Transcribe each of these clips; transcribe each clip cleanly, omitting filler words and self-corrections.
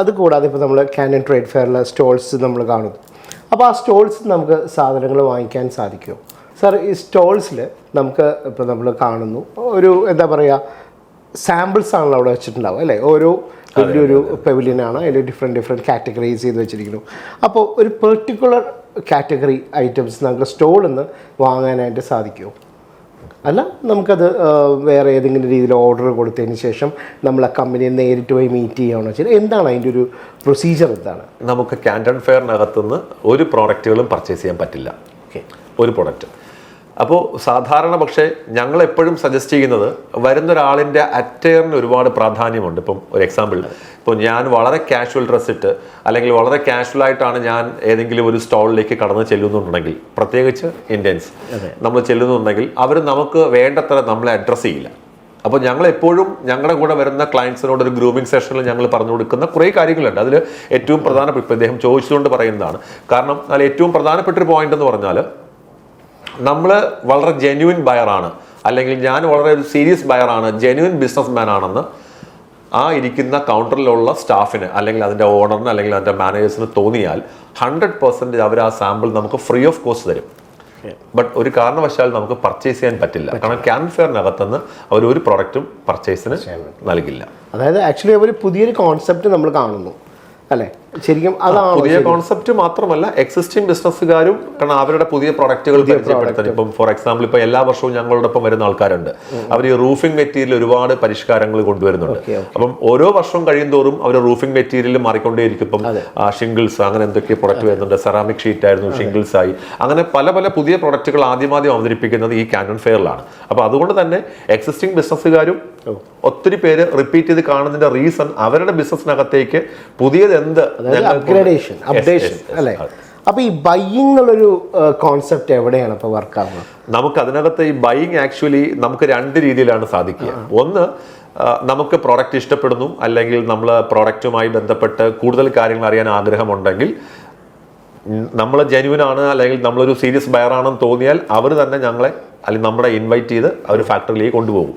അത് കൂടാതെ ഇപ്പോൾ നമ്മൾ കാനൻ ട്രേഡ് ഫെയറിലെ സ്റ്റോൾസ് നമ്മൾ കാണുന്നു. അപ്പോൾ ആ സ്റ്റോൾസ് നമുക്ക് സാധനങ്ങൾ വാങ്ങിക്കാൻ സാധിക്കുമോ സാർ? ഈ സ്റ്റോൾസിൽ നമുക്ക് ഇപ്പോൾ നമ്മൾ കാണുന്നു ഒരു എന്താ പറയുക സാമ്പിൾസ് ആണല്ലോ അവിടെ വെച്ചിട്ടുണ്ടാവും അല്ലേ? ഓരോ വലിയൊരു പെവിലിയനാണ്, അതിൽ ഡിഫറെൻറ്റ് കാറ്റഗറൈസ് ചെയ്ത് വെച്ചിരിക്കുന്നു. അപ്പോൾ ഒരു പെർട്ടിക്കുലർ കാറ്റഗറി ഐറ്റംസ് നമുക്ക് സ്റ്റോളിൽ നിന്ന് വാങ്ങാനായിട്ട് സാധിക്കുമോ? അല്ല നമുക്കത് വേറെ ഏതെങ്കിലും രീതിയിൽ ഓർഡർ കൊടുത്തതിന് ശേഷം നമ്മൾ ആ കമ്പനിയെ നേരിട്ട് പോയി മീറ്റ് ചെയ്യുകയാണോ വെച്ചാൽ എന്താണ് അതിൻ്റെ ഒരു പ്രൊസീജിയർ? എന്താണ്? നമുക്ക് കാൻറ്റൺ ഫെയറിനകത്തുനിന്ന് ഒരു പ്രോഡക്റ്റുകളും പർച്ചേസ് ചെയ്യാൻ പറ്റില്ല. ഒരു പ്രോഡക്റ്റ്. അപ്പോൾ സാധാരണ പക്ഷേ ഞങ്ങൾ എപ്പോഴും സജസ്റ്റ് ചെയ്യുന്നത് വരുന്ന ഒരാളിൻ്റെ അറ്റയറിന് ഒരുപാട് പ്രാധാന്യമുണ്ട്. ഇപ്പം ഒരു എക്സാമ്പിൾ, ഇപ്പോൾ ഞാൻ വളരെ കാഷ്വൽ ഡ്രസ് ഇട്ട് അല്ലെങ്കിൽ വളരെ കാഷ്വലായിട്ടാണ് ഞാൻ ഏതെങ്കിലും ഒരു സ്റ്റോളിലേക്ക് കടന്ന് ചെല്ലുന്നുണ്ടെങ്കിൽ, പ്രത്യേകിച്ച് ഇന്ത്യൻസ് നമ്മൾ ചെല്ലുന്നുണ്ടെങ്കിൽ അവർ നമുക്ക് വേണ്ടത്ര നമ്മളെ അഡ്രസ്സ് ചെയ്യില്ല. അപ്പോൾ ഞങ്ങൾ എപ്പോഴും ഞങ്ങളുടെ കൂടെ വരുന്ന ക്ലയൻസിനോട് ഒരു ഗ്രൂമിംഗ് സെഷനിൽ ഞങ്ങൾ പറഞ്ഞു കൊടുക്കുന്ന കുറേ കാര്യങ്ങളുണ്ട്. അതിൽ ഏറ്റവും പ്രധാനപ്പെട്ട ഇദ്ദേഹം ചോദിച്ചുകൊണ്ട് പറയുന്നതാണ്. കാരണം അതിൽ ഏറ്റവും പ്രധാനപ്പെട്ട ഒരു പോയിന്റ് എന്ന് പറഞ്ഞാൽ നമ്മൾ വളരെ ജെന്യുവിൻ ബയറാണ്, അല്ലെങ്കിൽ ഞാൻ വളരെ ഒരു സീരിയസ് ബയറാണ്, ജെന്യുവിൻ ബിസിനസ് മാൻ ആണെന്ന് ആ ഇരിക്കുന്ന കൗണ്ടറിലുള്ള സ്റ്റാഫിന് അല്ലെങ്കിൽ അതിൻ്റെ ഓണറിന് അല്ലെങ്കിൽ അതിൻ്റെ മാനേജേഴ്സിന് തോന്നിയാൽ 100% അവർ ആ സാമ്പിൾ നമുക്ക് ഫ്രീ ഓഫ് കോസ്റ്റ് തരും. ബട്ട് ഒരു കാരണവശാൽ നമുക്ക് പർച്ചേസ് ചെയ്യാൻ പറ്റില്ല. കാരണം കാനൻ ഫെയറിനകത്തുനിന്ന് അവർ ഒരു പ്രോഡക്റ്റും പർച്ചേസിന് നൽകില്ല. അതായത് ആക്ച്വലി അവർ പുതിയൊരു കോൺസെപ്റ്റ് നമ്മൾ കാണുന്നു അല്ലേ? ശരിക്കും അതാണ് പുതിയ കോൺസെപ്റ്റ് മാത്രമല്ല, എക്സിസ്റ്റിംഗ് ബിസിനസ്സുകാരും കാരണം അവരുടെ പുതിയ പ്രൊഡക്റ്റുകൾ പരിചയപ്പെടുത്താൻ. ഇപ്പം ഫോർ എക്സാമ്പിൾ ഇപ്പോൾ എല്ലാ വർഷവും ഞങ്ങളോടൊപ്പം വരുന്ന ആൾക്കാരുണ്ട്. അവർ ഈ റൂഫിംഗ് മെറ്റീരിയൽ ഒരുപാട് പരിഷ്കാരങ്ങൾ കൊണ്ടുവരുന്നുണ്ട്. അപ്പം ഓരോ വർഷവും കഴിയുന്തോറും അവർ റൂഫിംഗ് മെറ്റീരിയൽ മാറിക്കൊണ്ടേയിരിക്കും. ഇപ്പം ഷിംഗിൾസ് അങ്ങനെ എന്തൊക്കെ പ്രൊഡക്റ്റ് വരുന്നുണ്ട്. സെറാമിക് ഷീറ്റ് ആയിരുന്നു, ഷിംഗിൾസ് ആയി. അങ്ങനെ പല പല പുതിയ പ്രൊഡക്റ്റുകൾ ആദ്യം അവതരിപ്പിക്കുന്നത് ഈ കാനൻ ഫെയറിലാണ്. അപ്പോൾ അതുകൊണ്ട് തന്നെ എക്സിസ്റ്റിംഗ് ബിസിനസ്സുകാരും ഒത്തിരി പേര് റിപ്പീറ്റ് ചെയ്ത് കാണുന്നതിന്റെ റീസൺ അവരുടെ ബിസിനസ്സിനകത്തേക്ക് പുതിയത് എന്ത് അപ്ഗ്രേഡേഷൻ, അപ്ഡേഷൻ അല്ലേ? അപ്പൊ ഈ ബൈയിങ് എന്നുള്ളൊരു കോൺസെപ്റ്റ് എവിടെയാണ് ഇപ്പൊ വർക്ക് ആവുന്നത്? നമുക്ക് അതിനകത്ത് ഈ ബൈയിങ് ആക്ച്വലി നമുക്ക് രണ്ട് രീതിയിലാണ് സാധിക്കുക. ഒന്ന്, നമുക്ക് പ്രോഡക്റ്റ് ഇഷ്ടപ്പെടുന്നു അല്ലെങ്കിൽ നമ്മൾ പ്രോഡക്റ്റുമായി ബന്ധപ്പെട്ട് കൂടുതൽ കാര്യങ്ങൾ അറിയാൻ ആഗ്രഹമുണ്ടെങ്കിൽ, നമ്മൾ ജെന്യുവൻ ആണ് അല്ലെങ്കിൽ നമ്മളൊരു സീരിയസ് ബയറാണെന്ന് തോന്നിയാൽ അവർ തന്നെ ഞങ്ങളെ അല്ലെങ്കിൽ നമ്മളെ ഇൻവൈറ്റ് ചെയ്ത് അവർ ഫാക്ടറിയിലേക്ക് കൊണ്ടുപോകും.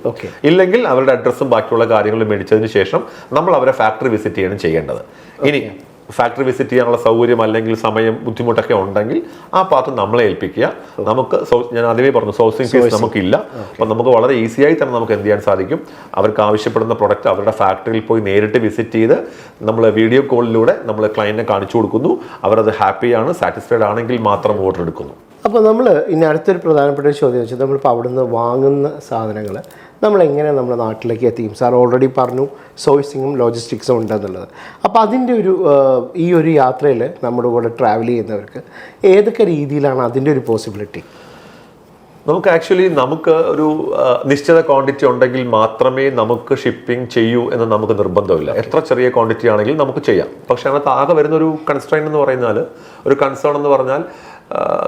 ഇല്ലെങ്കിൽ അവരുടെ അഡ്രസ്സും ബാക്കിയുള്ള കാര്യങ്ങളും മേടിച്ചതിന് ശേഷം നമ്മൾ അവരെ ഫാക്ടറി വിസിറ്റ് ചെയ്യണം ചെയ്യേണ്ടത്. ഇനി ഫാക്ടറി വിസിറ്റ് ചെയ്യാനുള്ള സൗകര്യം അല്ലെങ്കിൽ സമയം ബുദ്ധിമുട്ടൊക്കെ ഉണ്ടെങ്കിൽ ആ പാർട്ട് നമ്മളെ ഏൽപ്പിക്കുക. നമുക്ക് ഞാൻ ആദ്യമേ പറഞ്ഞു സോഴ്സിംഗ് ഫീസ് നമുക്കില്ല. അപ്പം നമുക്ക് വളരെ ഈസിയായി തന്നെ നമുക്ക് എന്ത് ചെയ്യാൻ സാധിക്കും, അവർക്ക് ആവശ്യപ്പെടുന്ന പ്രൊഡക്റ്റ് അവരുടെ ഫാക്ടറിയിൽ പോയി നേരിട്ട് വിസിറ്റ് ചെയ്ത് നമ്മൾ വീഡിയോ കോളിലൂടെ നമ്മൾ ക്ലയന്റിനെ കാണിച്ചു കൊടുക്കുന്നു. അവരത് ഹാപ്പിയാണ്, സാറ്റിസ്ഫൈഡ് ആണെങ്കിൽ മാത്രം ഓർഡർ എടുക്കുന്നു. അപ്പോൾ നമ്മൾ ഇനി അടുത്തൊരു പ്രധാനപ്പെട്ട ചോദ്യം വെച്ചാൽ നമ്മളിപ്പോൾ അവിടെ നിന്ന് വാങ്ങുന്ന സാധനങ്ങൾ നമ്മളെങ്ങനെ നമ്മുടെ നാട്ടിലേക്ക് എത്തിക്കും? സാർ ഓൾറെഡി പറഞ്ഞു സോഴ്സിങ്ങും ലോജിസ്റ്റിക്സും ഉണ്ടെന്നുള്ളത്. അപ്പോൾ അതിൻ്റെ ഈ ഒരു യാത്രയിൽ നമ്മുടെ കൂടെ ട്രാവൽ ചെയ്യുന്നവർക്ക് ഏതൊക്കെ രീതിയിലാണ് അതിൻ്റെ ഒരു പോസിബിലിറ്റി? നമുക്ക് ആക്ച്വലി നമുക്ക് ഒരു നിശ്ചിത ക്വാണ്ടിറ്റി ഉണ്ടെങ്കിൽ മാത്രമേ നമുക്ക് ഷിപ്പിംഗ് ചെയ്യൂ എന്ന് നമുക്ക് നിർബന്ധമില്ല. എത്ര ചെറിയ ക്വാണ്ടിറ്റി ആണെങ്കിലും നമുക്ക് ചെയ്യാം. പക്ഷേ അതിനകത്ത് ആകെ വരുന്നൊരു കൺസ്ട്രെയിൻ എന്ന് പറയുന്നാൽ, ഒരു കൺസേൺ എന്ന് പറഞ്ഞാൽ,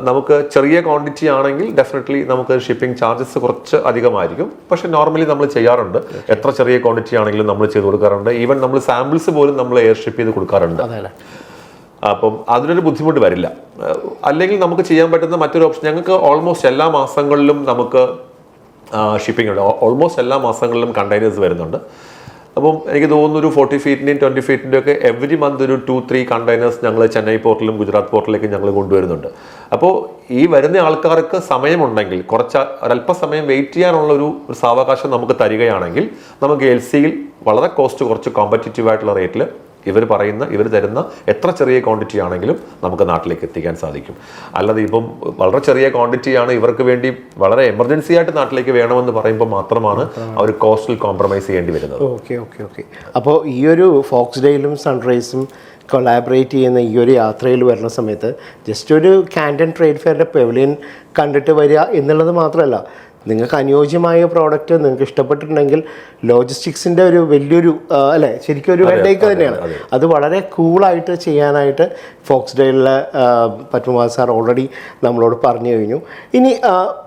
നമുക്ക് ചെറിയ ക്വാണ്ടിറ്റി ആണെങ്കിൽ ഡെഫിനറ്റ്ലി നമുക്ക് ഷിപ്പിംഗ് ചാർജസ് കുറച്ച് അധികമായിരിക്കും. പക്ഷേ നോർമലി നമ്മൾ ചെയ്യാറുണ്ട്. എത്ര ചെറിയ ക്വാണ്ടിറ്റി ആണെങ്കിലും നമ്മൾ ചെയ്ത് കൊടുക്കാറുണ്ട്. ഈവൻ നമ്മൾ സാമ്പിൾസ് പോലും നമ്മൾ എയർ ഷിപ്പ് ചെയ്ത് കൊടുക്കാറുണ്ട്. അപ്പം അതിനൊരു ബുദ്ധിമുട്ട് വരില്ല. അല്ലെങ്കിൽ നമുക്ക് ചെയ്യാൻ പറ്റുന്ന മറ്റൊരു ഓപ്ഷൻ, ഞങ്ങൾക്ക് ഓൾമോസ്റ്റ് എല്ലാ മാസങ്ങളിലും നമുക്ക് ഷിപ്പിംഗ് ഉണ്ട്. ഓൾമോസ്റ്റ് എല്ലാ മാസങ്ങളിലും കണ്ടെയ്നേഴ്സ് വരുന്നുണ്ട്. അപ്പം എനിക്ക് തോന്നുന്നു ഒരു 40 ഫീറ്റിൻ്റെയും 20 ഫീറ്റിൻ്റെയും ഒക്കെ എവറി മന്ത് ഒരു 2-3 കണ്ടെയ്നേഴ്സ് ഞങ്ങൾ ചെന്നൈ പോർട്ടിലും ഗുജറാത്ത് പോർട്ടിലേക്കും ഞങ്ങൾ കൊണ്ടുവരുന്നുണ്ട്. അപ്പോൾ ഈ വരുന്ന ആൾക്കാർക്ക് സമയമുണ്ടെങ്കിൽ ഒരല്പസമയം വെയിറ്റ് ചെയ്യാനുള്ള ഒരു സാവകാശം നമുക്ക് തരികയാണെങ്കിൽ നമുക്ക് LCയിൽ വളരെ കോസ്റ്റ് കുറച്ച് കോമ്പറ്റീറ്റീവ് ആയിട്ടുള്ള റേറ്റിൽ ഇവർ തരുന്ന എത്ര ചെറിയ ക്വാണ്ടിറ്റി ആണെങ്കിലും നമുക്ക് നാട്ടിലേക്ക് എത്തിക്കാൻ സാധിക്കും. അല്ലാതെ ഇപ്പം വളരെ ചെറിയ ക്വാണ്ടിറ്റിയാണ് ഇവർക്ക് വേണ്ടി വളരെ എമർജൻസി ആയിട്ട് നാട്ടിലേക്ക് വേണമെന്ന് പറയുമ്പോൾ മാത്രമാണ് അവർ കോസ്റ്റിൽ കോംപ്രമൈസ് ചെയ്യേണ്ടി വരുന്നത്. ഓക്കെ. അപ്പോൾ ഈ ഒരു ഫോക്സ്ഡെയിലും സൺറൈസും കൊളാബറേറ്റ് ചെയ്യുന്ന ഈ ഒരു യാത്രയിൽ വരുന്ന സമയത്ത് ജസ്റ്റ് ഒരു കാൻറ്റൺ ട്രേഡ് ഫെയറിൻ്റെ പെവിലിയൻ കണ്ടിട്ട് വരിക എന്നുള്ളത് മാത്രമല്ല, നിങ്ങൾക്ക് അനുയോജ്യമായ പ്രോഡക്റ്റ് നിങ്ങൾക്ക് ഇഷ്ടപ്പെട്ടിട്ടുണ്ടെങ്കിൽ ലോജിസ്റ്റിക്സിൻ്റെ ഒരു വലിയൊരു അല്ലേ ശരിക്കും ഒരു ഹെഡേക്ക് തന്നെയാണ്. അത് വളരെ കൂളായിട്ട് ചെയ്യാനായിട്ട് ഫോക്സ്ഡെയിലിലെ പത്മനാഭൻ സാർ ഓൾറെഡി നമ്മളോട് പറഞ്ഞു കഴിഞ്ഞു. ഇനി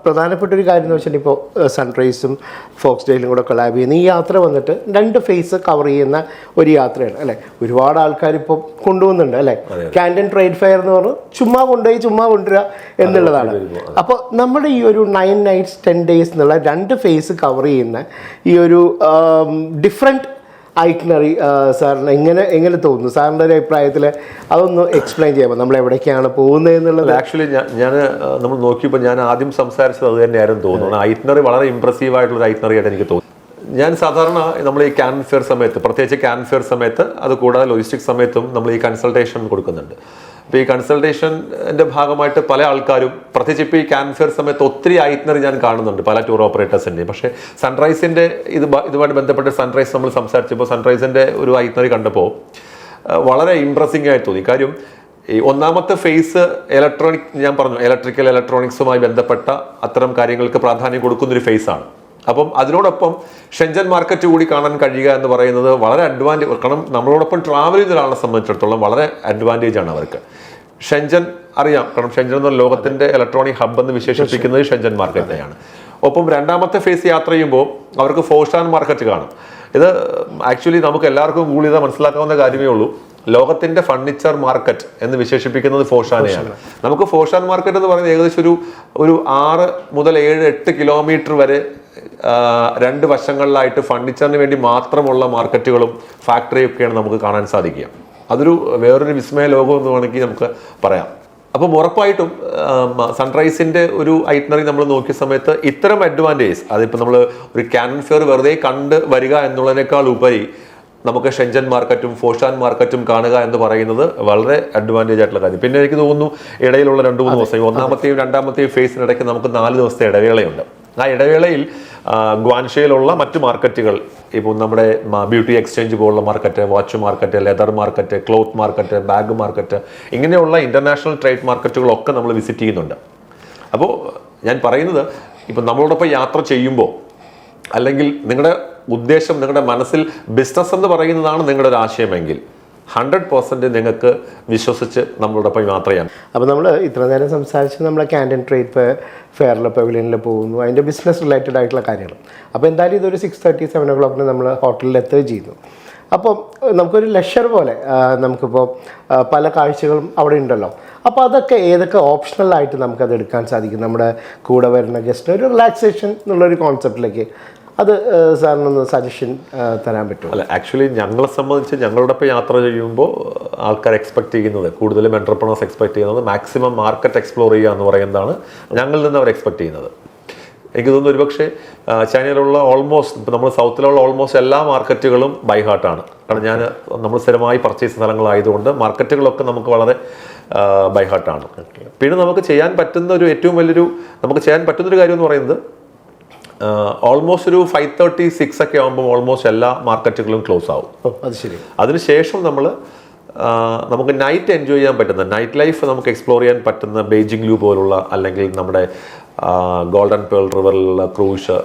പ്രധാനപ്പെട്ട ഒരു കാര്യം എന്ന് വെച്ചാൽ ഇപ്പോൾ സൺറൈസും ഫോക്സ്ഡെയിലും കൂടെ കൊളാബ് ചെയ്യുന്ന ഈ യാത്ര വന്നിട്ട് 2 ഫേസ് കവർ ചെയ്യുന്ന ഒരു യാത്രയാണ് അല്ലേ? ഒരുപാട് ആൾക്കാർ ഇപ്പോൾ കൊണ്ടുപോകുന്നുണ്ട് അല്ലേ? കാൻറ്റൺ ട്രേഡ് ഫെയർ എന്ന് പറഞ്ഞ് ചുമ്മാ കൊണ്ടുവരിക എന്നുള്ളതാണ്. അപ്പോൾ നമ്മുടെ ഈ ഒരു 9 nights 10 days എന്നുള്ള 2 ഫേസ് കവർ ചെയ്യുന്ന ഈ ഒരു ഡിഫറെൻറ്റ് ഐറ്റിനറി സാറിന് എങ്ങനെ തോന്നുന്നു? സാറിൻ്റെ ഒരു അഭിപ്രായത്തിൽ അതൊന്ന് എക്സ്പ്ലെയിൻ ചെയ്യാമോ, നമ്മൾ എവിടേക്കാണ് പോകുന്നത് എന്നുള്ളത്? ആക്ച്വലി ഞാൻ നമ്മൾ നോക്കിയപ്പോൾ ഞാൻ ആദ്യം സംസാരിച്ചത് അത് തന്നെയായിരുന്നു തോന്നുന്നു. ഐറ്റിനറി വളരെ ഇംപ്രസീവ് ആയിട്ടുള്ള ഐറ്റിനറി ആയിട്ട് എനിക്ക് തോന്നുന്നു. ഞാൻ സാധാരണ നമ്മൾ ഈ ക്യാൻ ഫെയർ സമയത്ത്, പ്രത്യേകിച്ച് ക്യാൻ ഫെയർ സമയത്ത്, അത് കൂടാതെ ലോജിസ്റ്റിക് സമയത്തും നമ്മൾ ഈ കൺസൾട്ടേഷൻ കൊടുക്കുന്നുണ്ട്. അപ്പോൾ ഈ കൺസൾട്ടേഷൻ്റെ ഭാഗമായിട്ട് പല ആൾക്കാരും, പ്രത്യേകിച്ച് ഇപ്പോൾ ഈ ക്യാൻ ഫെയർ സമയത്ത് ഒത്തിരി ഐറ്റിനറി ഞാൻ കാണുന്നുണ്ട് പല ടൂർ ഓപ്പറേറ്റേഴ്സിൻ്റെയും. പക്ഷേ സൺറൈസിൻ്റെ ഇതുമായിട്ട് ബന്ധപ്പെട്ട് സൺറൈസ് നമ്മൾ സംസാരിച്ചപ്പോൾ സൺറൈസിൻ്റെ ഒരു ഐറ്റിനറി കണ്ടപ്പോൾ വളരെ ഇംപ്രസിംഗ് ആയി തോന്നി. കാര്യം ഈ ഒന്നാമത്തെ ഫേസ് ഇലക്ട്രോണിക്, ഞാൻ പറഞ്ഞു ഇലക്ട്രിക്കൽ ഇലക്ട്രോണിക്സുമായി ബന്ധപ്പെട്ട അത്തരം കാര്യങ്ങൾക്ക് പ്രാധാന്യം കൊടുക്കുന്നൊരു ഫേസാണ്. അപ്പം അതിനോടൊപ്പം ഷെൻജൻ മാർക്കറ്റ് കൂടി കാണാൻ കഴിയുക എന്ന് പറയുന്നത് വളരെ അഡ്വാൻറ്റേജ്. കാരണം നമ്മളോടൊപ്പം ട്രാവൽ ചെയ്യുന്ന ഒരാളെ സംബന്ധിച്ചിടത്തോളം വളരെ അഡ്വാൻറ്റേജ് ആണ് അവർക്ക്. ഷെൻജൻ അറിയാം, കാരണം ഷെൻജൻ എന്ന ലോകത്തിന്റെ ഇലക്ട്രോണിക് ഹബ് എന്ന് വിശേഷിപ്പിക്കുന്നത് ഷെൻജൻ മാർക്കറ്റിനെയാണ്. ഒപ്പം രണ്ടാമത്തെ ഫേസ് യാത്ര ചെയ്യുമ്പോൾ അവർക്ക് ഫോഷാൻ മാർക്കറ്റ് കാണും. ഇത് ആക്ച്വലി നമുക്ക് എല്ലാവർക്കും ഗൂഗിൾ ചെയ്താൽ മനസ്സിലാക്കാവുന്ന കാര്യമേ ഉള്ളൂ. ലോകത്തിന്റെ ഫർണിച്ചർ മാർക്കറ്റ് എന്ന് വിശേഷിപ്പിക്കുന്നത് ഫോഷാനെയാണ്. നമുക്ക് ഫോഷാൻ മാർക്കറ്റ് എന്ന് പറയുന്നത് ഏകദേശം ഒരു 6 മുതൽ 7, 8 കിലോമീറ്റർ വരെ രണ്ട് വശങ്ങളിലായിട്ട് ഫർണിച്ചറിന് വേണ്ടി മാത്രമുള്ള മാർക്കറ്റുകളും ഫാക്ടറിയൊക്കെയാണ് നമുക്ക് കാണാൻ സാധിക്കുക. അതൊരു വേറൊരു വിസ്മയ ലോകം എന്ന് വേണമെങ്കിൽ നമുക്ക് പറയാം. അപ്പം ഉറപ്പായിട്ടും സൺറൈസിന്റെ ഒരു ഐറ്റിനറി നമ്മൾ നോക്കിയ സമയത്ത് ഇത്തരം അഡ്വാൻറ്റേജ്, അതിപ്പോൾ നമ്മൾ ഒരു ക്യാൻ ഫെയർ വെറുതെ കണ്ട് വരിക എന്നുള്ളതിനേക്കാൾ ഉപരി നമുക്ക് ഷെൻജൻ മാർക്കറ്റും ഫോഷാൻ മാർക്കറ്റും കാണുക എന്ന് പറയുന്നത് വളരെ അഡ്വാൻറ്റേജ് ആയിട്ടുള്ള കാര്യം. പിന്നെ എനിക്ക് തോന്നുന്നു ഇടയിലുള്ള 2-3 ദിവസം, ഒന്നാമത്തെയും രണ്ടാമത്തെയും ഫേസിനിടയ്ക്ക് നമുക്ക് 4 ദിവസത്തെ ഇടവേളയുണ്ട്. ആ ഇടവേളയിൽ ഗ്വാൻഷയിലുള്ള മറ്റു മാർക്കറ്റുകൾ, ഇപ്പോൾ നമ്മുടെ ബ്യൂട്ടി എക്സ്ചേഞ്ച് പോലുള്ള market, watch market, leather market, cloth market, bag market, ഇങ്ങനെയുള്ള ഇന്റർനാഷണൽ ട്രേഡ് മാർക്കറ്റുകളൊക്കെ നമ്മൾ വിസിറ്റ് ചെയ്യുന്നുണ്ട്. അപ്പോൾ ഞാൻ പറയുന്നത്, ഇപ്പം നമ്മളോടൊപ്പം യാത്ര ചെയ്യുമ്പോൾ, അല്ലെങ്കിൽ നിങ്ങളുടെ ഉദ്ദേശം, നിങ്ങളുടെ മനസ്സിൽ ബിസിനസ് എന്ന് പറയുന്നതാണ് നിങ്ങളുടെ ഒരു ആശയമെങ്കിൽ 100% നിങ്ങൾക്ക് വിശ്വസിച്ച് നമ്മളോടൊപ്പം യാത്ര ചെയ്യാം. അപ്പോൾ നമ്മൾ ഇത്ര നേരം സംസാരിച്ച് നമ്മളെ ക്യാൻറ്റീൻ ട്രേഡ് ഫെയറിൽ പവലിയനിൽ പോകുന്നു, അതിൻ്റെ ബിസിനസ് റിലേറ്റഡ് ആയിട്ടുള്ള കാര്യങ്ങൾ. അപ്പോൾ എന്തായാലും ഇതൊരു 6:30, 7 o'clock നമ്മൾ ഹോട്ടലിൽ എത്തുകയും ചെയ്യുന്നു. അപ്പോൾ നമുക്കൊരു ലെഷർ പോലെ നമുക്കിപ്പോൾ പല കാഴ്ചകളും അവിടെ ഉണ്ടല്ലോ. അപ്പോൾ അതൊക്കെ ഏതൊക്കെ ഓപ്ഷണലായിട്ട് നമുക്കത് എടുക്കാൻ സാധിക്കും നമ്മുടെ കൂടെ വരുന്ന ഗസ്റ്റിന് ഒരു റിലാക്സേഷൻ എന്നുള്ളൊരു കോൺസെപ്റ്റിലേക്ക്? അത് സാറിനൊന്ന് സജഷൻ തരാൻ പറ്റുമോ? അല്ല, ആക്ച്വലി ഞങ്ങളെ സംബന്ധിച്ച് ഞങ്ങളോടൊപ്പം യാത്ര ചെയ്യുമ്പോൾ ആൾക്കാർ എക്സ്പെക്ട് ചെയ്യുന്നത്, കൂടുതലും എൻ്റർപ്രണേഴ്സ് എക്സ്പെക്ട് ചെയ്യുന്നത് മാക്സിമം മാർക്കറ്റ് എക്സ്പ്ലോർ ചെയ്യുക എന്ന് പറയുന്നതാണ് ഞങ്ങളിൽ നിന്ന് അവർ എക്സ്പെക്ട് ചെയ്യുന്നത്. എനിക്ക് തോന്നുന്നു ഒരുപക്ഷെ ചൈനയിലുള്ള ഓൾമോസ്റ്റ്, ഇപ്പോൾ നമ്മൾ സൗത്തിലുള്ള ഓൾമോസ്റ്റ് എല്ലാ മാർക്കറ്റുകളും ബൈ ഹാർട്ടാണ്. കാരണം നമ്മൾ സ്ഥിരമായി പർച്ചേസ് സ്ഥലങ്ങളായതുകൊണ്ട് മാർക്കറ്റുകളൊക്കെ നമുക്ക് വളരെ ബൈ ഹാർട്ടാണ്. പിന്നെ നമുക്ക് ചെയ്യാൻ പറ്റുന്ന ഒരു ഏറ്റവും വലിയൊരു കാര്യം എന്ന് പറയുന്നത്, ഓൾമോസ്റ്റ് ഒരു 5:30, 6 ഒക്കെ ആകുമ്പോൾ ഓൾമോസ്റ്റ് എല്ലാ മാർക്കറ്റുകളും ക്ലോസ് ആവും. അത് ശരി. അതിനുശേഷം നമുക്ക് നൈറ്റ് എൻജോയ് ചെയ്യാൻ പറ്റുന്ന, നൈറ്റ് ലൈഫ് നമുക്ക് എക്സ്പ്ലോർ ചെയ്യാൻ പറ്റുന്ന ബെയ്ജിംഗ് ലൂ പോലുള്ള, അല്ലെങ്കിൽ നമ്മുടെ ഗോൾഡൻ പേൾ റിവറിലുള്ള ക്രൂസ്,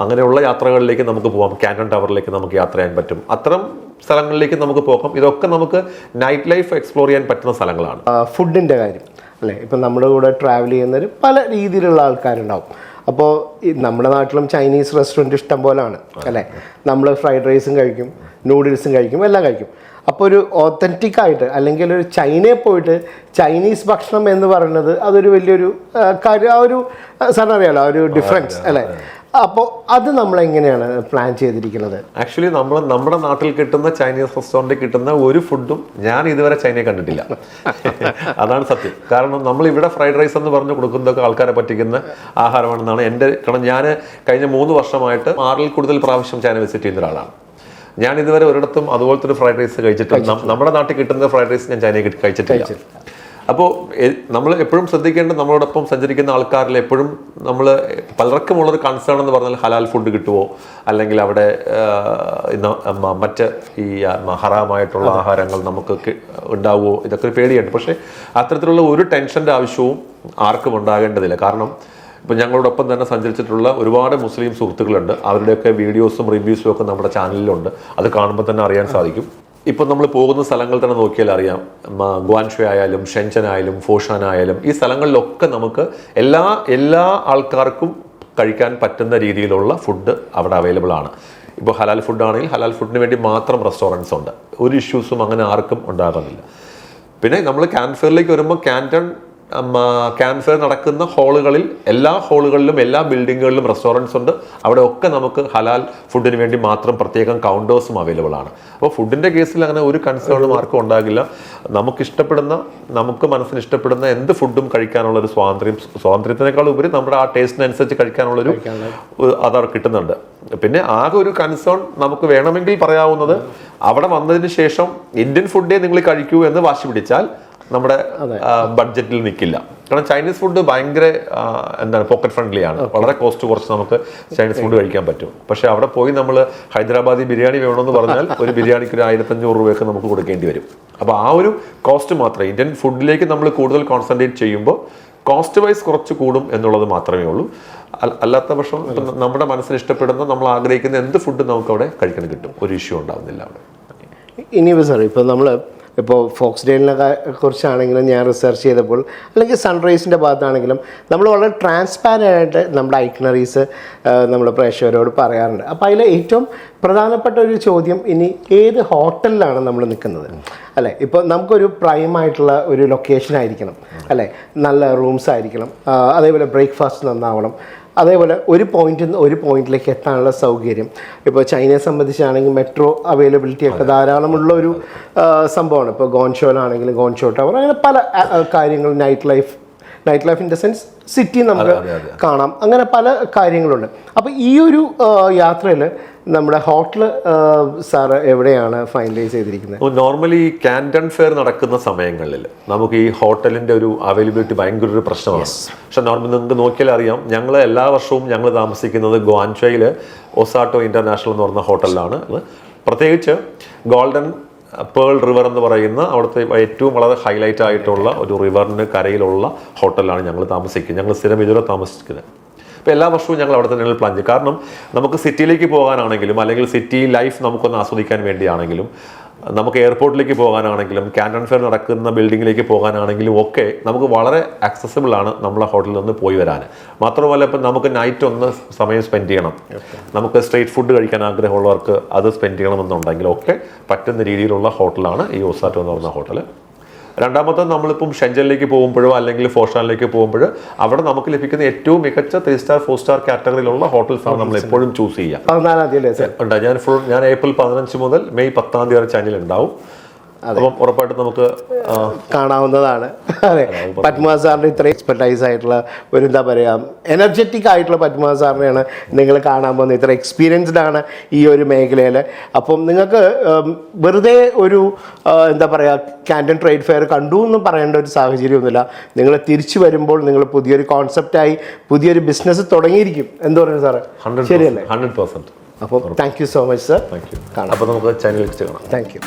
അങ്ങനെയുള്ള യാത്രകളിലേക്ക് നമുക്ക് പോകാം. കാനൺ ടവറിലേക്ക് നമുക്ക് യാത്ര ചെയ്യാൻ പറ്റും. അത്തരം സ്ഥലങ്ങളിലേക്ക് നമുക്ക് പോകാം. ഇതൊക്കെ നമുക്ക് നൈറ്റ് ലൈഫ് എക്സ്പ്ലോർ ചെയ്യാൻ പറ്റുന്ന സ്ഥലങ്ങളാണ്. ഫുഡിൻ്റെ കാര്യം അല്ലേ, ഇപ്പം നമ്മുടെ കൂടെ ട്രാവൽ ചെയ്യുന്നവർ പല രീതിയിലുള്ള ആൾക്കാരുണ്ടാവും. അപ്പോൾ നമ്മുടെ നാട്ടിലും ചൈനീസ് റെസ്റ്റോറൻറ്റ് ഇഷ്ടം പോലെയാണ് അല്ലേ. നമ്മൾ ഫ്രൈഡ് റൈസും കഴിക്കും, നൂഡിൽസും കഴിക്കും, എല്ലാം കഴിക്കും. അപ്പോൾ ഒരു ഓത്തൻറ്റിക് ആയിട്ട്, അല്ലെങ്കിൽ ഒരു ചൈനയിൽ പോയിട്ട് ചൈനീസ് ഭക്ഷണം എന്ന് പറയുന്നത് അതൊരു വലിയൊരു കാര്യം. ആ ഒരു സാറിനറിയാലോ ആ ഒരു ഡിഫറൻസ് അല്ലേ. അപ്പോൾ അത് നമ്മളെങ്ങനെയാണ് പ്ലാൻ ചെയ്തിരിക്കുന്നത്? ആക്ച്വലി നമ്മുടെ നാട്ടിൽ കിട്ടുന്ന ചൈനീസ് റെസ്റ്റോറൻറ്റിൽ കിട്ടുന്ന ഒരു ഫുഡും ഞാൻ ഇതുവരെ ചൈനയെ കണ്ടിട്ടില്ല. അതാണ് സത്യം. കാരണം നമ്മൾ ഇവിടെ ഫ്രൈഡ് റൈസ് എന്ന് പറഞ്ഞു കൊടുക്കുന്നതൊക്കെ ആൾക്കാരെ പറ്റിക്കുന്ന ആഹാരമാണെന്നാണ് എൻ്റെ. കാരണം ഞാൻ കഴിഞ്ഞ 3 വർഷമായിട്ട് 6-ൽ കൂടുതൽ പ്രാവശ്യം ചൈന വിസിറ്റ് ചെയ്യുന്ന ഒരാളാണ്. ഞാൻ ഇതുവരെ ഒരിടത്തും അതുപോലത്തെ ഒരു ഫ്രൈഡ് റൈസ് കഴിച്ചിട്ടില്ല. നമ്മുടെ നാട്ടിൽ കിട്ടുന്ന ഫ്രൈഡ് റൈസ് ഞാൻ ചൈനയിൽ കഴിച്ചിട്ടില്ല. അപ്പോൾ നമ്മൾ എപ്പോഴും ശ്രദ്ധിക്കേണ്ടത്, നമ്മളോടൊപ്പം സഞ്ചരിക്കുന്ന ആൾക്കാരിൽ എപ്പോഴും പലർക്കുമുള്ളൊരു കൺസേൺ എന്ന് പറഞ്ഞാൽ ഹലാൽ ഫുഡ് കിട്ടുമോ, അല്ലെങ്കിൽ അവിടെ മറ്റ് ഈ ഹറാമായിട്ടുള്ള ആഹാരങ്ങൾ നമുക്ക് ഉണ്ടാവുമോ, ഇതൊക്കെ ഒരു പേടിയുണ്ട്. പക്ഷേ അത്തരത്തിലുള്ള ഒരു ടെൻഷൻ്റെ ആവശ്യവും ആർക്കും ഉണ്ടാകേണ്ടതില്ല. കാരണം ഇപ്പം ഞങ്ങളോടൊപ്പം തന്നെ സഞ്ചരിച്ചിട്ടുള്ള ഒരുപാട് മുസ്ലിം സുഹൃത്തുക്കളുണ്ട്. അവരുടെയൊക്കെ വീഡിയോസും റിവ്യൂസും ഒക്കെ നമ്മുടെ ചാനലിലുണ്ട്. അത് കാണുമ്പോൾ തന്നെ അറിയാൻ സാധിക്കും. ഇപ്പം നമ്മൾ പോകുന്ന സ്ഥലങ്ങൾ തന്നെ നോക്കിയാൽ അറിയാം, ഗ്വാൻഷു ആയാലും ഷെൻചൻ ആയാലും ഫോഷാൻ ആയാലും ഈ സ്ഥലങ്ങളിലൊക്കെ നമുക്ക് എല്ലാ ആൾക്കാർക്കും കഴിക്കാൻ പറ്റുന്ന രീതിയിലുള്ള ഫുഡ് അവിടെ അവൈലബിൾ ആണ്. ഇപ്പോൾ ഹലാൽ ഫുഡാണെങ്കിൽ ഹലാൽ ഫുഡിന് വേണ്ടി മാത്രം റെസ്റ്റോറൻറ്റ്സ് ഉണ്ട്. ഒരു ഇഷ്യൂസും അങ്ങനെ ആർക്കും ഉണ്ടാകുന്നില്ല. പിന്നെ നമ്മൾ ക്യാൻ ഫെയറിലേക്ക് വരുമ്പോൾ ക്യാൻറ്റൺ ക്യാൻഫെയർ നടക്കുന്ന ഹാളുകളിൽ എല്ലാ ഹാളുകളിലും എല്ലാ ബിൽഡിങ്ങുകളിലും റെസ്റ്റോറൻറ്റ്സ് ഉണ്ട്. അവിടെ ഒക്കെ നമുക്ക് ഹലാൽ ഫുഡിന് വേണ്ടി മാത്രം പ്രത്യേകം കൗണ്ടേഴ്സും അവൈലബിൾ ആണ്. അപ്പോൾ ഫുഡിൻ്റെ കേസിൽ അങ്ങനെ ഒരു കൺസേണും ആർക്കും ഉണ്ടാകില്ല. നമുക്ക് മനസ്സിന് ഇഷ്ടപ്പെടുന്ന എന്ത് ഫുഡും കഴിക്കാനുള്ള ഒരു സ്വാതന്ത്ര്യത്തിനേക്കാൾ ഉപരി നമ്മുടെ ആ ടേസ്റ്റിനനുസരിച്ച് കഴിക്കാനുള്ളൊരു അതവിടെ കിട്ടുന്നുണ്ട്. പിന്നെ ആകെ ഒരു കൺസേൺ നമുക്ക് വേണമെങ്കിൽ പറയാവുന്നത്, അവിടെ വന്നതിന് ശേഷം ഇന്ത്യൻ ഫുഡേ നിങ്ങൾ കഴിക്കൂ എന്ന് വാശി പിടിച്ചാൽ നമ്മുടെ ബഡ്ജറ്റിൽ നിൽക്കില്ല. കാരണം ചൈനീസ് ഫുഡ് ഭയങ്കര പോക്കറ്റ് ഫ്രണ്ട്ലി ആണ്. വളരെ കോസ്റ്റ് കുറച്ച് നമുക്ക് ചൈനീസ് ഫുഡ് കഴിക്കാൻ പറ്റും. പക്ഷെ അവിടെ പോയി നമ്മൾ ഹൈദരാബാദി ബിരിയാണി വേണമെന്ന് പറഞ്ഞാൽ ഒരു ബിരിയാണിക്ക് ഒരു 1500 രൂപയൊക്കെ നമുക്ക് കൊടുക്കേണ്ടി വരും. അപ്പോൾ ആ ഒരു കോസ്റ്റ് മാത്രമേ, ഇന്ത്യൻ ഫുഡിലേക്ക് നമ്മൾ കൂടുതൽ കോൺസെൻട്രേറ്റ് ചെയ്യുമ്പോൾ കോസ്റ്റ് വൈസ് കുറച്ച് കൂടും എന്നുള്ളത് മാത്രമേ ഉള്ളൂ. അല്ലാത്ത പക്ഷം നമ്മുടെ മനസ്സിന് ഇഷ്ടപ്പെടുന്ന, നമ്മൾ ആഗ്രഹിക്കുന്ന എന്ത് ഫുഡ് നമുക്ക് അവിടെ കഴിക്കാൻ കിട്ടും. ഒരു ഇഷ്യൂ ഉണ്ടാവുന്നില്ല അവിടെ. ഇനിയിപ്പോൾ സാർ, ഇപ്പോൾ നമ്മൾ ഫോക്സ്ഡെയിലിനെ കുറിച്ചാണെങ്കിലും ഞാൻ റിസർച്ച് ചെയ്തപ്പോൾ, അല്ലെങ്കിൽ സൺറൈസിൻ്റെ ഭാഗത്താണെങ്കിലും നമ്മൾ വളരെ ട്രാൻസ്പാരൻ്റ് ആയിട്ട് നമ്മുടെ ഐറ്റനറീസ് നമ്മൾ പ്രേക്ഷകരോട് പറയാറുണ്ട്. അപ്പോൾ അതിൽ ഏറ്റവും പ്രധാനപ്പെട്ട ഒരു ചോദ്യം, ഇനി ഏത് ഹോട്ടലിലാണ് നമ്മൾ നിൽക്കുന്നത് അല്ലേ? ഇപ്പോൾ നമുക്കൊരു പ്രൈമായിട്ടുള്ള ഒരു ലൊക്കേഷൻ ആയിരിക്കണം അല്ലേ, നല്ല റൂംസ് ആയിരിക്കണം, അതേപോലെ ബ്രേക്ക്ഫാസ്റ്റ് നന്നാവണം, അതേപോലെ ഒരു പോയിന്റിൽ നിന്ന് ഒരു പോയിന്റിലേക്ക് എത്താനുള്ള സൗകര്യം. ഇപ്പോൾ ചൈനയെ സംബന്ധിച്ചാണെങ്കിൽ മെട്രോ അവൈലബിലിറ്റി ഒക്കെ ധാരാളമുള്ള ഒരു സംഭവമാണ്. ഇപ്പോൾ ഗോൺഷോയിലാണെങ്കിൽ ഗോൺഷോ ടവർ, അങ്ങനെ പല കാര്യങ്ങൾ, night life in the sense city നമുക്ക് കാണാം, അങ്ങനെ പല കാര്യങ്ങളുണ്ട്. അപ്പോൾ ഈ ഒരു യാത്രയിൽ നമ്മുടെ ഹോട്ടൽ സാറ് എവിടെയാണ് ഫൈനലൈസ് ചെയ്തിരിക്കുന്നത്? നോർമലി ക്യാൻറ്റൺ ഫെയർ നടക്കുന്ന സമയങ്ങളിൽ നമുക്ക് ഈ ഹോട്ടലിൻ്റെ ഒരു അവൈലബിലിറ്റി ഭയങ്കര ഒരു പ്രശ്നമാണ്. പക്ഷെ നോർമലി നിങ്ങൾക്ക് നോക്കിയാൽ അറിയാം, ഞങ്ങൾ എല്ലാ വർഷവും ഞങ്ങൾ താമസിക്കുന്നത് ഗ്വാൻഷോയിൽ ഒസാട്ടോ ഇന്റർനാഷണൽ എന്ന് പറഞ്ഞ ഹോട്ടലിലാണ്. പ്രത്യേകിച്ച് ഗോൾഡൻ പേൾ റിവർ എന്ന് പറയുന്ന അവിടുത്തെ ഏറ്റവും വളരെ ഹൈലൈറ്റ് ആയിട്ടുള്ള ഒരു റിവറിന് കരയിലുള്ള ഹോട്ടലിലാണ് ഞങ്ങൾ താമസിക്കുന്നത്. ഞങ്ങൾ സ്ഥിരം ഇതിലോ താമസിക്കുന്നത്. അപ്പോൾ എല്ലാ വർഷവും ഞങ്ങൾ അവിടെ തന്നെ പ്ലാൻ ചെയ്യും. കാരണം നമുക്ക് സിറ്റിയിലേക്ക് പോകാനാണെങ്കിലും, അല്ലെങ്കിൽ സിറ്റി ലൈഫ് നമുക്കൊന്ന് ആസ്വദിക്കാൻ വേണ്ടിയാണെങ്കിലും, നമുക്ക് എയർപോർട്ടിലേക്ക് പോകാനാണെങ്കിലും, ക്യാൻറ്റൺ ഫെയർ നടക്കുന്ന ബിൽഡിങ്ങിലേക്ക് പോകാനാണെങ്കിലും ഒക്കെ നമുക്ക് വളരെ ആക്സസിബിൾ ആണ് നമ്മളെ ഹോട്ടലിൽ നിന്ന് പോയി വരാൻ. മാത്രമല്ല, ഇപ്പം നമുക്ക് നൈറ്റ് ഒന്ന് സമയം സ്പെൻഡ് ചെയ്യണം, നമുക്ക് സ്ട്രീറ്റ് ഫുഡ് കഴിക്കാൻ ആഗ്രഹമുള്ളവർക്ക് അത് സ്പെൻഡ് ചെയ്യണമെന്നുണ്ടെങ്കിലും ഒക്കെ പറ്റുന്ന രീതിയിലുള്ള ഹോട്ടലാണ് ഈ ഒസാറ്റോ എന്ന് പറയുന്ന ഹോട്ടൽ. രണ്ടാമത്തെ, നമ്മളിപ്പം ഷെൻജനിലേക്ക് പോകുമ്പോഴോ അല്ലെങ്കിൽ ഫോഷാനിലേക്ക് പോകുമ്പോഴോ അവിടെ നമുക്ക് ലഭിക്കുന്ന ഏറ്റവും മികച്ച 3 സ്റ്റാർ 4 സ്റ്റാർ കാറ്റഗറിയിലുള്ള ഹോട്ടൽസാണ് നമ്മൾ എപ്പോഴും ചൂസ് ചെയ്യുക. ഞാൻ ഏപ്രിൽ 15 മുതൽ മെയ് 10 വരെ ചൈനയിൽ ഉണ്ടാവും. അപ്പം ഉറപ്പായിട്ടും നമുക്ക് കാണാവുന്നതാണ്. അതെ, പത്മ സാറിൻ്റെ ഇത്ര എക്സ്പെർട്ടൈസ് ആയിട്ടുള്ള ഒരു, എന്താ പറയുക, എനർജറ്റിക് ആയിട്ടുള്ള പത്മ സാറിനെയാണ് നിങ്ങൾ കാണാൻ പോകുന്നത്. ഇത്ര എക്സ്പീരിയൻസ്ഡ് ആണ് ഈ ഒരു മേഖലയിൽ. അപ്പം നിങ്ങൾക്ക് വെറുതെ ഒരു, എന്താ പറയുക, ക്യാൻറ്റൺ ട്രേഡ് ഫെയർ കണ്ടു എന്ന് പറയേണ്ട ഒരു സാഹചര്യമൊന്നുമില്ല. നിങ്ങൾ തിരിച്ചു വരുമ്പോൾ നിങ്ങൾ പുതിയൊരു കോൺസെപ്റ്റായി പുതിയൊരു ബിസിനസ് തുടങ്ങിയിരിക്കും. എന്ത് പറയുന്നു സാറ്? ശരിയല്ലേ? 100%. അപ്പോൾ thank you so much sir. Thank you. അപ്പോൾ നമുക്ക് ചൈനയിൽ കാണാം. Thank you.